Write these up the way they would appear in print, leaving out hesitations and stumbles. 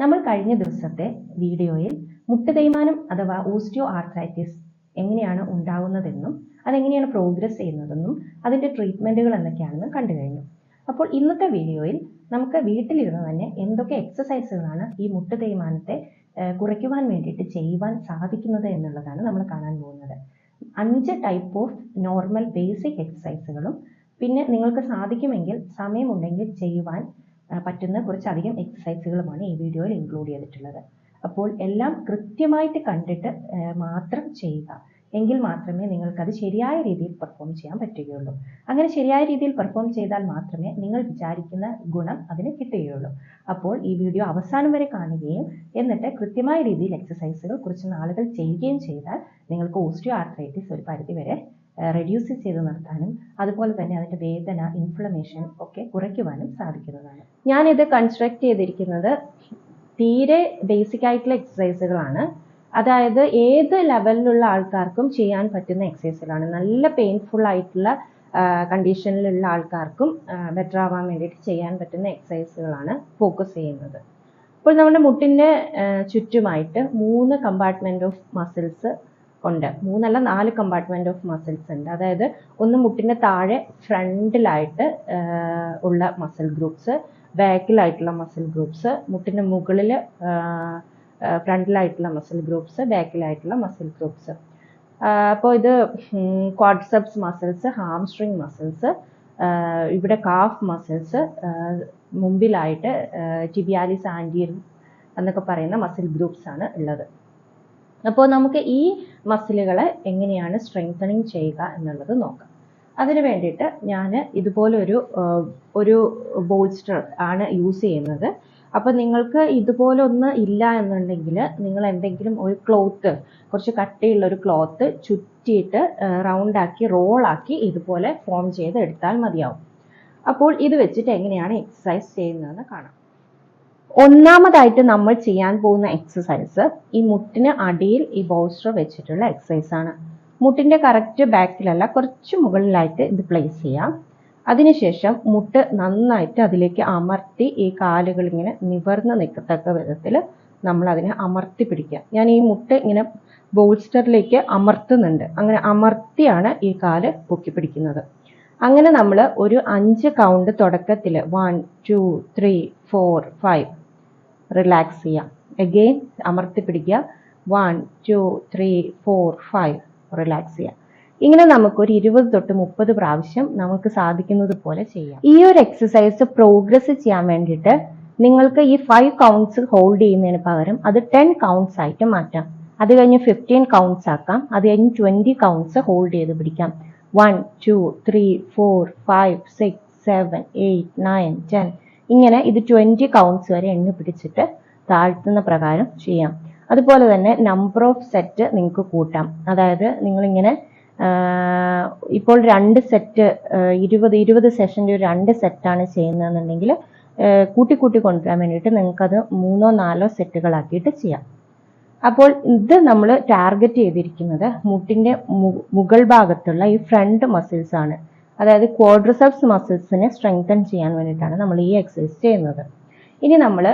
നമ്മൾ കഴിഞ്ഞ ദിവസത്തെ വീഡിയോയിൽ മുട്ട് തേയ്മാനം അഥവാ ഓസ്റ്റിയോ ആർത്രൈറ്റിസ് എങ്ങനെയാണ് ഉണ്ടാകുന്നതെന്നും അതെങ്ങനെയാണ് പ്രോഗ്രസ് ചെയ്യുന്നതെന്നും അതിൻ്റെ ട്രീറ്റ്മെൻറ്റുകൾ എന്തൊക്കെയാണെന്നും കണ്ടു കഴിഞ്ഞു. അപ്പോൾ ഇന്നത്തെ വീഡിയോയിൽ നമുക്ക് വീട്ടിലിരുന്ന് തന്നെ എന്തൊക്കെ എക്സസൈസുകളാണ് ഈ മുട്ട് തേയ്മാനത്തെ കുറയ്ക്കുവാൻ വേണ്ടിയിട്ട് ചെയ്യുവാൻ സാധിക്കുന്നത് എന്നുള്ളതാണ് നമ്മൾ കാണാൻ പോകുന്നത്. 5 ടൈപ്പ് ഓഫ് നോർമൽ ബേസിക് എക്സസൈസുകളും പിന്നെ നിങ്ങൾക്ക് സാധിക്കുമെങ്കിൽ സമയമുണ്ടെങ്കിൽ ചെയ്യുവാൻ പറ്റുന്ന കുറച്ചധികം എക്സസൈസുകളുമാണ് ഈ വീഡിയോയിൽ ഇൻക്ലൂഡ് ചെയ്തിട്ടുള്ളത്. അപ്പോൾ എല്ലാം കൃത്യമായിട്ട് കണ്ടിട്ട് മാത്രം ചെയ്യുക, എങ്കിൽ മാത്രമേ നിങ്ങൾക്കത് ശരിയായ രീതിയിൽ പെർഫോം ചെയ്യാൻ പറ്റുകയുള്ളൂ. അങ്ങനെ ശരിയായ രീതിയിൽ പെർഫോം ചെയ്താൽ മാത്രമേ നിങ്ങൾ വിചാരിക്കുന്ന ഗുണം അതിന് കിട്ടുകയുള്ളൂ. അപ്പോൾ ഈ വീഡിയോ അവസാനം വരെ കാണുകയും എന്നിട്ട് കൃത്യമായ രീതിയിൽ എക്സസൈസുകൾ കുറച്ച് നാളുകൾ ചെയ്യുകയും ചെയ്താൽ നിങ്ങൾക്ക് ഓസ്റ്റിയോ ആർത്രൈറ്റിസ് ഒരു പരിധിവരെ റെഡ്യൂസ് ചെയ്ത് നിർത്താനും അതുപോലെ തന്നെ അതിൻ്റെ വേദന, ഇൻഫ്ലമേഷൻ ഒക്കെ കുറയ്ക്കുവാനും സാധിക്കുന്നതാണ്. ഞാനിത് കൺസ്ട്രക്ട് ചെയ്തിരിക്കുന്നത് തീരെ ബേസിക് ആയിട്ടുള്ള എക്സസൈസുകളാണ്. അതായത് ഏത് ലെവലിലുള്ള ആൾക്കാർക്കും ചെയ്യാൻ പറ്റുന്ന എക്സസൈസുകളാണ്. നല്ല പെയിൻഫുൾ ആയിട്ടുള്ള കണ്ടീഷനിലുള്ള ആൾക്കാർക്കും ബെറ്റർ ആവാൻ വേണ്ടിയിട്ട് ചെയ്യാൻ പറ്റുന്ന എക്സസൈസുകളാണ് ഫോക്കസ് ചെയ്യുന്നത്. ഇപ്പോൾ നമ്മുടെ മുട്ടിൻ്റെ ചുറ്റുമായിട്ട് 3 കമ്പാർട്ട്മെൻറ്റ് ഓഫ് മസിൽസ് ഉണ്ട്. 3 അല്ല 4 കമ്പാർട്ട്മെൻറ്റ് ഓഫ് മസിൽസ് ഉണ്ട്. അതായത് ഒന്ന് മുട്ടിൻ്റെ താഴെ ഫ്രണ്ടിലായിട്ട് ഉള്ള മസിൽ ഗ്രൂപ്പ്സ്, ബാക്കിലായിട്ടുള്ള മസിൽ ഗ്രൂപ്പ്സ്, മുട്ടിൻ്റെ മുകളിൽ ഫ്രണ്ടിലായിട്ടുള്ള മസിൽ ഗ്രൂപ്പ്സ്, ബാക്കിലായിട്ടുള്ള മസിൽ ഗ്രൂപ്പ്സ്. അപ്പോൾ ഇത് ക്വാഡ്രിസെപ്സ് മസിൽസ്, ഹാംസ്ട്രിങ് മസിൽസ്, ഇവിടെ കാഫ് മസിൽസ്, മുമ്പിലായിട്ട് ടിബിയാലിസ് ആൻറ്റീരിയർ എന്നൊക്കെ പറയുന്ന മസിൽ ഗ്രൂപ്പ്സ് ആണ് ഉള്ളത്. അപ്പോൾ നമുക്ക് ഈ മസിലുകളെ എങ്ങനെയാണ് സ്ട്രെങ്തനിങ് ചെയ്യുക എന്നുള്ളത് നോക്കാം. അതിന് വേണ്ടിയിട്ട് ഞാൻ ഇതുപോലെ ഒരു ബോൾസ്റ്റർ ആണ് യൂസ് ചെയ്യുന്നത്. അപ്പോൾ നിങ്ങൾക്ക് ഇതുപോലെ ഒന്ന് ഇല്ല എന്നുണ്ടെങ്കിൽ നിങ്ങൾ എന്തെങ്കിലും ഒരു ക്ലോത്ത്, കുറച്ച് കട്ടിയുള്ള ഒരു ക്ലോത്ത് ചുറ്റിയിട്ട് റൗണ്ടാക്കി റോളാക്കി ഇതുപോലെ ഫോം ചെയ്ത് എടുത്താൽ മതിയാവും. അപ്പോൾ ഇത് വെച്ചിട്ട് എങ്ങനെയാണ് എക്സസൈസ് ചെയ്യുന്നതെന്ന് കാണാം. ഒന്നാമതായിട്ട് നമ്മൾ ചെയ്യാൻ പോകുന്ന എക്സസൈസ് ഈ മുട്ടിന് അടിയിൽ ഈ ബോൾസ്റ്റർ വെച്ചിട്ടുള്ള എക്സസൈസ് ആണ്. മുട്ടിൻ്റെ കറക്റ്റ് ബാക്കിലല്ല, കുറച്ച് മുകളിലായിട്ട് ഇത് പ്ലേസ് ചെയ്യാം. അതിനുശേഷം മുട്ട് നന്നായിട്ട് അതിലേക്ക് അമർത്തി ഈ കാലുകൾ ഇങ്ങനെ നിവർന്ന് നിൽക്കത്തക്ക വിധത്തിൽ നമ്മൾ അതിനെ അമർത്തി പിടിക്കുക. ഞാൻ ഈ മുട്ട് ഇങ്ങനെ ബോൾസ്റ്ററിലേക്ക് അമർത്തുന്നുണ്ട്. അങ്ങനെ അമർത്തിയാണ് ഈ കാല് പൊക്കി പിടിക്കുന്നത്. അങ്ങനെ നമ്മൾ ഒരു 5 കൗണ്ട് തുടക്കത്തിൽ 1 2 3 4 5 റിലാക്സ് ചെയ്യാം. അഗെയിൻ അമർത്തി പിടിക്കുക. 1 2 3 4 5 റിലാക്സ് ചെയ്യാം. ഇങ്ങനെ നമുക്കൊരു 20 തൊട്ട് 30 പ്രാവശ്യം നമുക്ക് സാധിക്കുന്നത് പോലെ ചെയ്യാം. ഈ ഒരു എക്സസൈസ് പ്രോഗ്രസ് ചെയ്യാൻ വേണ്ടിയിട്ട് നിങ്ങൾക്ക് ഈ 5 കൗണ്ട്സ് ഹോൾഡ് ചെയ്യുന്നതിന് പകരം അത് 10 കൗണ്ട്സ് ആയിട്ട് മാറ്റാം. അത് കഴിഞ്ഞ് 15 കൗണ്ട്സ് ആക്കാം. അത് കഴിഞ്ഞ് 20 കൗണ്ട്സ് ഹോൾഡ് ചെയ്ത് പിടിക്കാം. 1 2 3 4 5 6 7 8 9 10 ഇങ്ങനെ ഇത് 20 കൗണ്ട്സ് വരെ എണ്ണി പിടിച്ചിട്ട് താഴ്ത്തുന്ന പ്രകാരം ചെയ്യാം. അതുപോലെ തന്നെ നമ്പർ ഓഫ് സെറ്റ് നിങ്ങൾക്ക് കൂട്ടാം. അതായത് നിങ്ങളിങ്ങനെ ഇപ്പോൾ 2 സെറ്റ് 20 സെഷൻ്റെ ഒരു 2 സെറ്റാണ് ചെയ്യുന്നതെന്നുണ്ടെങ്കിൽ കൂട്ടി കൊണ്ടുവരാൻ വേണ്ടിയിട്ട് നിങ്ങൾക്കത് 3 4 സെറ്റുകളാക്കിയിട്ട് ചെയ്യാം. അപ്പോൾ ഇത് നമ്മൾ ടാർഗറ്റ് ചെയ്തിരിക്കുന്നത് മുട്ടിൻ്റെ മുകൾ ഭാഗത്തുള്ള ഈ ഫ്രണ്ട് മസിൽസ് ആണ്. അതായത് ക്വാഡ്രിസെപ്സ് മസിൽസിനെ സ്ട്രെങ്തൻ ചെയ്യാൻ വേണ്ടിയിട്ടാണ് നമ്മൾ ഈ എക്സസൈസ് ചെയ്യുന്നത്. ഇനി നമ്മൾ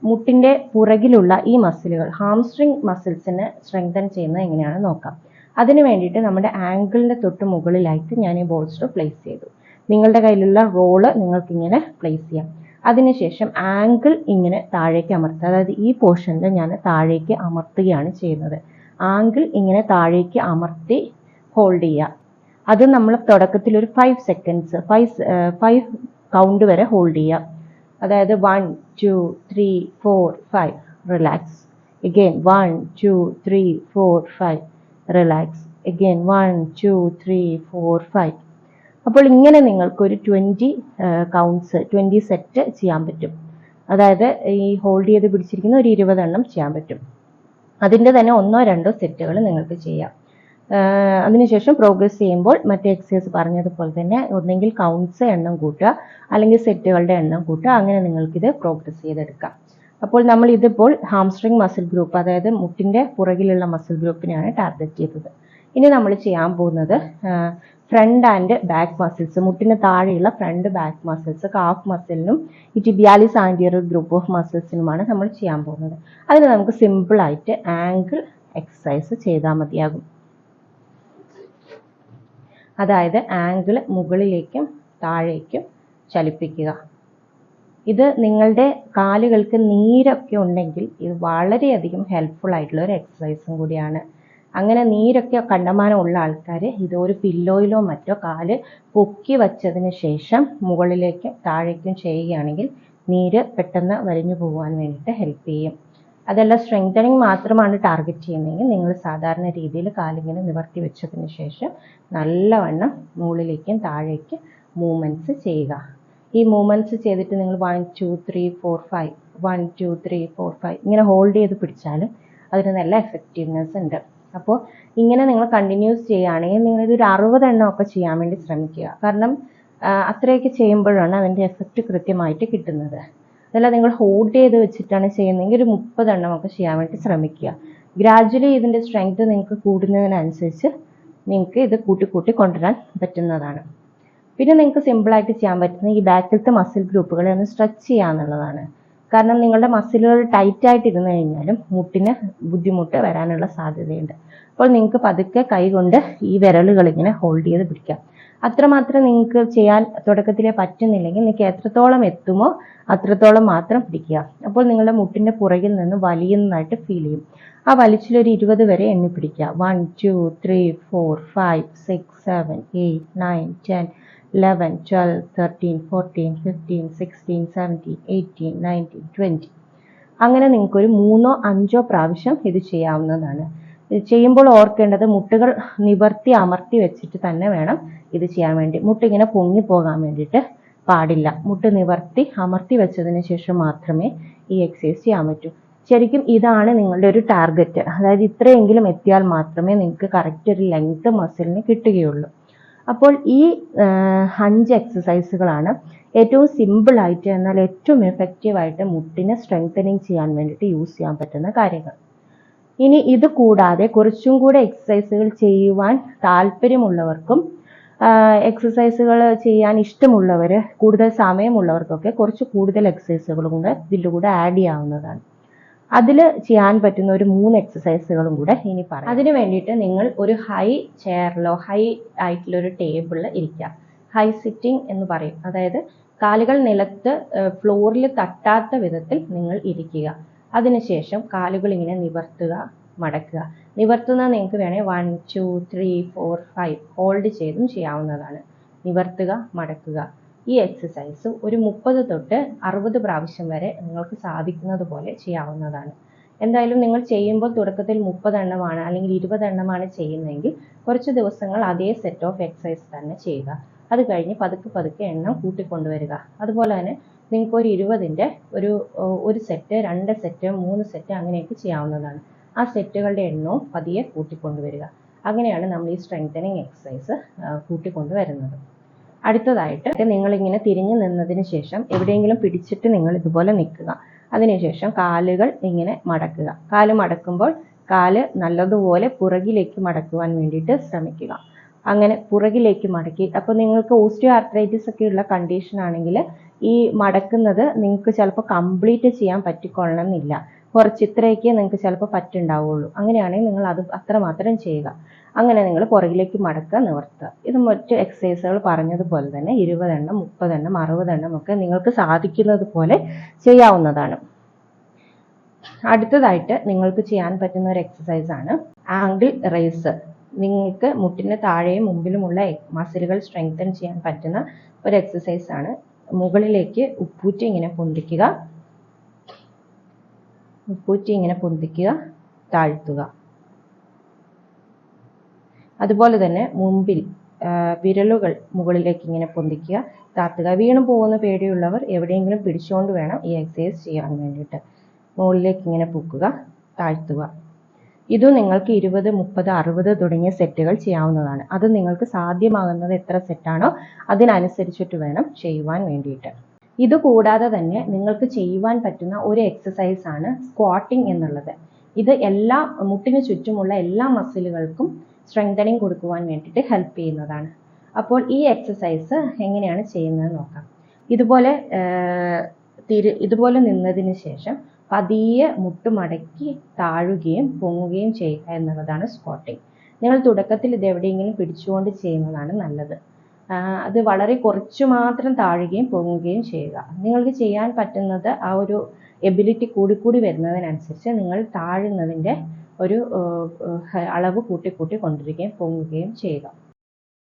മുട്ടിൻ്റെ പുറകിലുള്ള ഈ മസിലുകൾ, ഹാംസ്ട്രിങ് മസിൽസിനെ സ്ട്രെങ്തൻ ചെയ്യുന്നത് എങ്ങനെയാണെന്ന് നോക്കാം. അതിന് വേണ്ടിയിട്ട് നമ്മുടെ ആങ്കിളിൻ്റെ തൊട്ട് മുകളിലായിട്ട് ഞാൻ ഈ ബോൾസ്റ്റർ പ്ലേസ് ചെയ്തു. നിങ്ങളുടെ കയ്യിലുള്ള റോള് നിങ്ങൾക്കിങ്ങനെ പ്ലേസ് ചെയ്യാം. അതിനുശേഷം ആങ്കിൾ ഇങ്ങനെ താഴേക്ക് അമർത്തുക. അതായത് ഈ പോർഷനിൽ ഞാൻ താഴേക്ക് അമർത്തുകയാണ് ചെയ്യുന്നത്. ആങ്കിൾ ഇങ്ങനെ താഴേക്ക് അമർത്തി ഹോൾഡ് ചെയ്യുക. അത് നമ്മൾ തുടക്കത്തിൽ ഒരു 5 സെക്കൻഡ്സ് 5 കൗണ്ട് വരെ ഹോൾഡ് ചെയ്യുക. അതായത് 1 2 3 4 5 റിലാക്സ്. Again 1 2 3 4 5 relax. അഗെയിൻ 1 2 3 4 5. അപ്പോൾ ഇങ്ങനെ നിങ്ങൾക്കൊരു 20 കൗണ്ട്സ് 20 സെറ്റ് ചെയ്യാൻ പറ്റും. അതായത് ഈ ഹോൾഡ് ചെയ്ത് പിടിച്ചിരിക്കുന്ന ഒരു 20 എണ്ണം ചെയ്യാൻ പറ്റും. അതിൻ്റെ തന്നെ 1 2 സെറ്റുകൾ നിങ്ങൾക്ക് ചെയ്യാം. അതിനുശേഷം പ്രോഗ്രസ് ചെയ്യുമ്പോൾ മറ്റേ എക്സസൈസ് പറഞ്ഞതുപോലെ തന്നെ ഒന്നെങ്കിൽ കൗണ്ട്സ് എണ്ണം കൂട്ടുക, അല്ലെങ്കിൽ സെറ്റുകളുടെ എണ്ണം കൂട്ടുക. അങ്ങനെ നിങ്ങൾക്കിത് പ്രോഗ്രസ് ചെയ്തെടുക്കാം. അപ്പോൾ നമ്മൾ ഇതിപ്പോൾ ഹാംസ്ട്രിങ് മസിൽ ഗ്രൂപ്പ്, അതായത് മുട്ടിൻ്റെ പുറകിലുള്ള മസിൽ ഗ്രൂപ്പിനെയാണ് ടാർഗറ്റ് ചെയ്തത്. ഇനി നമ്മൾ ചെയ്യാൻ പോകുന്നത് ഫ്രണ്ട് ആൻഡ് ബാക്ക് മസിൽസ്, മുട്ടിന് താഴെയുള്ള ഫ്രണ്ട് ബാക്ക് മസിൽസ്, കാഫ് മസിലിനും ഈ ടിബിയാലിസ് ആൻറ്റീരിയർ ഗ്രൂപ്പ് ഓഫ് മസിൽസിനുമാണ് നമ്മൾ ചെയ്യാൻ പോകുന്നത്. അതിന് നമുക്ക് സിമ്പിളായിട്ട് ആംഗിൾ എക്സസൈസ് ചെയ്താൽ മതിയാകും. അതായത് ആംഗിൾ മുകളിലേക്കും താഴേക്കും ചലിപ്പിക്കുക. ഇത് നിങ്ങളുടെ കാലുകൾക്ക് നീരൊക്കെ ഉണ്ടെങ്കിൽ ഇത് വളരെയധികം ഹെൽപ്ഫുൾ ആയിട്ടുള്ള ഒരു എക്സസൈസും കൂടിയാണ്. അങ്ങനെ നീരൊക്കെ കണ്ടമാനം ഉള്ള ആൾക്കാർ ഇത് ഒരു പില്ലോയിലോ മറ്റോ കാല് പൊക്കി വച്ചതിന് ശേഷം മുകളിലേക്കും താഴേക്കും ചെയ്യുകയാണെങ്കിൽ നീര് പെട്ടെന്ന് വലിഞ്ഞു പോകാൻ വേണ്ടിയിട്ട് ഹെൽപ്പ് ചെയ്യും. അതല്ല സ്ട്രെങ്തനിങ് മാത്രമാണ് ടാർഗറ്റ് ചെയ്യുന്നതെങ്കിൽ നിങ്ങൾ സാധാരണ രീതിയിൽ കാലിങ്ങനെ നിവർത്തി വെച്ചതിന് ശേഷം നല്ലവണ്ണം മുകളിലേക്കും താഴേക്കും മൂവ്മെൻറ്റ്സ് ചെയ്യുക. ഈ മൂവ്മെൻറ്റ്സ് ചെയ്തിട്ട് നിങ്ങൾ 1 2 3 4 5 1 2 3 4 5 ഇങ്ങനെ ഹോൾഡ് ചെയ്ത് പിടിച്ചാൽ അതിന് നല്ല എഫക്റ്റീവ്നെസ് ഉണ്ട്. അപ്പോൾ ഇങ്ങനെ നിങ്ങൾ കണ്ടിന്യൂസ് ചെയ്യുകയാണെങ്കിൽ നിങ്ങളിതൊരു 60 എണ്ണമൊക്കെ ചെയ്യാൻ വേണ്ടി ശ്രമിക്കുക. കാരണം അത്രയൊക്കെ ചെയ്യുമ്പോഴാണ് അതിൻ്റെ എഫക്റ്റ് കൃത്യമായിട്ട് കിട്ടുന്നത്. അതല്ല നിങ്ങൾ ഹോൾഡ് ചെയ്ത് വെച്ചിട്ടാണ് ചെയ്യുന്നതെങ്കിൽ ഒരു 30 എണ്ണമൊക്കെ ചെയ്യാൻ വേണ്ടി ശ്രമിക്കുക. ഗ്രാജ്വലി ഇതിൻ്റെ സ്ട്രെങ്ത് നിങ്ങൾക്ക് കൂടുന്നതിനനുസരിച്ച് നിങ്ങൾക്ക് ഇത് കൂട്ടി കൊണ്ടുവരാൻ പറ്റുന്നതാണ്. പിന്നെ നിങ്ങൾക്ക് സിമ്പിളായിട്ട് ചെയ്യാൻ പറ്റുന്ന ഈ ബാക്കിലത്തെ മസിൽ ഗ്രൂപ്പുകളെ ഒന്ന് സ്ട്രെച്ച് ചെയ്യുക എന്നുള്ളതാണ്. കാരണം നിങ്ങളുടെ മസിലുകൾ ടൈറ്റായിട്ട് ഇരുന്ന് കഴിഞ്ഞാലും മുട്ടിന് ബുദ്ധിമുട്ട് വരാനുള്ള സാധ്യതയുണ്ട്. അപ്പോൾ നിങ്ങൾക്ക് പതുക്കെ കൈ കൊണ്ട് ഈ വിരലുകൾ ഇങ്ങനെ ഹോൾഡ് ചെയ്ത് പിടിക്കാം. അത്രമാത്രം നിങ്ങൾക്ക് ചെയ്യാൻ തുടക്കത്തിലേ പറ്റുന്നില്ലെങ്കിൽ നിങ്ങൾക്ക് എത്രത്തോളം എത്തുമോ അത്രത്തോളം മാത്രം പിടിക്കുക. അപ്പോൾ നിങ്ങളുടെ മുട്ടിൻ്റെ പുറകിൽ നിന്ന് വലിയുന്നതായിട്ട് ഫീൽ ചെയ്യും. ആ വലിച്ചിലൊരു 20 വരെ എണ്ണി പിടിക്കുക. 1 2 3 4 5 6 7 8 9 10 11 12 13 14 15 16 17 18 19 20. അങ്ങനെ നിങ്ങൾക്കൊരു 3ഓ 5ഓ പ്രാവശ്യം ഇത് ചെയ്യാവുന്നതാണ്. ഇത് ചെയ്യുമ്പോൾ ഓർക്കേണ്ടത് മുട്ടുകൾ നിവർത്തി അമർത്തി വെച്ചിട്ട് തന്നെ വേണം ഇത് ചെയ്യാൻ വേണ്ടി. മുട്ടിങ്ങനെ പൊങ്ങി പോകാൻ വേണ്ടിയിട്ട് പാടില്ല. മുട്ട് നിവർത്തി അമർത്തി വെച്ചതിന് ശേഷം മാത്രമേ ഈ എക്സസൈസ് ചെയ്യാൻ പറ്റൂ. ശരിക്കും ഇതാണ് നിങ്ങളുടെ ഒരു ടാർഗറ്റ്. അതായത് ഇത്രയെങ്കിലും എത്തിയാൽ മാത്രമേ നിങ്ങൾക്ക് കറക്റ്റ് ഒരു ലെങ്ത് മസിലിന് കിട്ടുകയുള്ളൂ. അപ്പോൾ ഈ 5 എക്സസൈസുകളാണ് ഏറ്റവും സിമ്പിളായിട്ട് എന്നാൽ ഏറ്റവും എഫക്റ്റീവായിട്ട് മുട്ടിനെ സ്ട്രെങ്തനിങ് ചെയ്യാൻ വേണ്ടിയിട്ട് യൂസ് ചെയ്യാൻ പറ്റുന്ന കാര്യങ്ങൾ. ഇനി ഇത് കൂടാതെ കുറച്ചും കൂടെ എക്സസൈസുകൾ ചെയ്യുവാൻ താല്പര്യമുള്ളവർക്കും എക്സസൈസുകൾ ചെയ്യാൻ ഇഷ്ടമുള്ളവർ, കൂടുതൽ സമയമുള്ളവർക്കൊക്കെ കുറച്ച് കൂടുതൽ എക്സസൈസുകളും കൂടെ ഇതിലൂടെ ആഡ് ചെയ്യാവുന്നതാണ്. അതിൽ ചെയ്യാൻ പറ്റുന്ന ഒരു 3 എക്സസൈസുകളും കൂടെ ഇനി പറയാം. അതിന് വേണ്ടിയിട്ട് നിങ്ങൾ ഒരു ഹൈ ചെയറിലോ ഹൈ ആയിട്ടുള്ള ഒരു ടേബിളിൽ ഇരിക്കുക. ഹൈ സിറ്റിംഗ് എന്ന് പറയും. അതായത് കാലുകൾ നിലത്ത് ഫ്ലോറിൽ തട്ടാത്ത വിധത്തിൽ നിങ്ങൾ ഇരിക്കുക. അതിനുശേഷം കാലുകൾ ഇങ്ങനെ നിവർത്തുക, മടക്കുക. നിവർത്തുന്നത് നിങ്ങൾക്ക് വേണേൽ 1 2 3 4 5 ഹോൾഡ് ചെയ്തും ചെയ്യാവുന്നതാണ്. നിവർത്തുക, മടക്കുക. ഈ എക്സസൈസ് ഒരു 30 തൊട്ട് 60 പ്രാവശ്യം വരെ നിങ്ങൾക്ക് സാധിക്കുന്നത് പോലെ ചെയ്യാവുന്നതാണ്. എന്തായാലും നിങ്ങൾ ചെയ്യുമ്പോൾ തുടക്കത്തിൽ 30 എണ്ണമാണ് അല്ലെങ്കിൽ 20 എണ്ണമാണ് ചെയ്യുന്നതെങ്കിൽ കുറച്ച് ദിവസങ്ങൾ അതേ സെറ്റ് ഓഫ് എക്സസൈസ് തന്നെ ചെയ്യുക. അത് കഴിഞ്ഞ് പതുക്കെ എണ്ണം കൂട്ടിക്കൊണ്ടുവരിക. അതുപോലെ തന്നെ നിങ്ങൾക്ക് ഒരു 20ൻ്റെ ഒരു സെറ്റ്, 2 സെറ്റ്, 3 സെറ്റ് അങ്ങനെയൊക്കെ ചെയ്യാവുന്നതാണ്. ആ സെറ്റുകളുടെ എണ്ണവും പതിയെ കൂട്ടിക്കൊണ്ടുവരിക. അങ്ങനെയാണ് നമ്മൾ ഈ സ്ട്രെങ്തനിങ് എക്സസൈസ് കൂട്ടിക്കൊണ്ടുവരുന്നത്. അടുത്തതായിട്ട് നിങ്ങളിങ്ങനെ തിരിഞ്ഞു നിന്നതിന് ശേഷം എവിടെയെങ്കിലും പിടിച്ചിട്ട് നിങ്ങൾ ഇതുപോലെ നിൽക്കുക. അതിനുശേഷം കാലുകൾ ഇങ്ങനെ മടക്കുക. കാല് മടക്കുമ്പോൾ കാല് നല്ലതുപോലെ പുറകിലേക്ക് മടക്കുവാൻ വേണ്ടിയിട്ട് ശ്രമിക്കുക. അങ്ങനെ പുറകിലേക്ക് മടക്കി. അപ്പോൾ നിങ്ങൾക്ക് ഓസ്റ്റിയോ ആർത്രൈറ്റിസ് ഒക്കെ ഉള്ള കണ്ടീഷൻ ആണെങ്കിൽ ഈ മടക്കുന്നത് നിങ്ങൾക്ക് ചിലപ്പോൾ കംപ്ലീറ്റ് ചെയ്യാൻ പറ്റിക്കൊള്ളണമെന്നില്ല. കുറച്ച് ഇത്രയൊക്കെ നിങ്ങൾക്ക് ചിലപ്പോൾ പറ്റുണ്ടാവുള്ളൂ. അങ്ങനെയാണെങ്കിൽ നിങ്ങൾ അത് അത്രമാത്രം ചെയ്യുക. അങ്ങനെ നിങ്ങൾ പുറകിലേക്ക് മടക്കുക, നിവർത്തുക. ഇത് മറ്റ് എക്സസൈസുകൾ പറഞ്ഞതുപോലെ തന്നെ 20 എണ്ണം, 30 എണ്ണം, 60 എണ്ണം ഒക്കെ നിങ്ങൾക്ക് സാധിക്കുന്നത് പോലെ ചെയ്യാവുന്നതാണ്. അടുത്തതായിട്ട് നിങ്ങൾക്ക് ചെയ്യാൻ പറ്റുന്ന ഒരു എക്സസൈസാണ് ആംഗിൾ റേസ്. നിങ്ങൾക്ക് മുട്ടിന് താഴെയും മുമ്പിലുമുള്ള മസിലുകൾ സ്ട്രെങ്തൻ ചെയ്യാൻ പറ്റുന്ന ഒരു എക്സസൈസാണ്. മുകളിലേക്ക് ഉപ്പൂറ്റി ഇങ്ങനെ പൊന്തിക്കുക, താഴ്ത്തുക. അതുപോലെ തന്നെ മുമ്പിൽ വിരലുകൾ മുകളിലേക്ക് ഇങ്ങനെ പൊന്തിക്കുക, താത്തുക. വീണു പോകുന്ന പേടിയുള്ളവർ എവിടെയെങ്കിലും പിടിച്ചുകൊണ്ട് വേണം ഈ എക്സസൈസ് ചെയ്യാൻ വേണ്ടിയിട്ട്. മുകളിലേക്ക് ഇങ്ങനെ പൊക്കുക, താഴ്ത്തുക. ഇതും നിങ്ങൾക്ക് 20, 30, 60 തുടങ്ങിയ സെറ്റുകൾ ചെയ്യാവുന്നതാണ്. അത് നിങ്ങൾക്ക് സാധ്യമാകുന്നത് എത്ര സെറ്റാണോ അതിനനുസരിച്ചിട്ട് വേണം ചെയ്യുവാൻ വേണ്ടിയിട്ട്. ഇത് കൂടാതെ തന്നെ നിങ്ങൾക്ക് ചെയ്യുവാൻ പറ്റുന്ന ഒരു എക്സസൈസാണ് സ്ക്വാട്ടിംഗ് എന്നുള്ളത്. ഇത് മുട്ടിന് ചുറ്റുമുള്ള എല്ലാ മസിലുകൾക്കും സ്ട്രെങ്തനിങ് കൊടുക്കുവാൻ വേണ്ടിയിട്ട് ഹെൽപ്പ് ചെയ്യുന്നതാണ്. അപ്പോൾ ഈ എക്സസൈസ് എങ്ങനെയാണ് ചെയ്യുന്നത് നോക്കാം. ഇതുപോലെ നിന്നതിന് ശേഷം പതിയെ മുട്ടുമടക്കി താഴുകയും പൊങ്ങുകയും ചെയ്യുക എന്നുള്ളതാണ് സ്ക്വാട്ടിംഗ്. നിങ്ങൾ തുടക്കത്തിൽ ഇത് എവിടെയെങ്കിലും പിടിച്ചുകൊണ്ട് ചെയ്യുന്നതാണ് നല്ലത്. അത് വളരെ കുറച്ച് മാത്രം താഴുകയും പൊങ്ങുകയും ചെയ്യുക. നിങ്ങൾക്ക് ചെയ്യാൻ പറ്റുന്നത് ആ ഒരു എബിലിറ്റി കൂടി വരുന്നതിനനുസരിച്ച് നിങ്ങൾ താഴുന്നതിൻ്റെ ഒരു അളവ് കൂട്ടി കൊണ്ടിരിക്കുകയും പൊങ്ങുകയും ചെയ്യുക.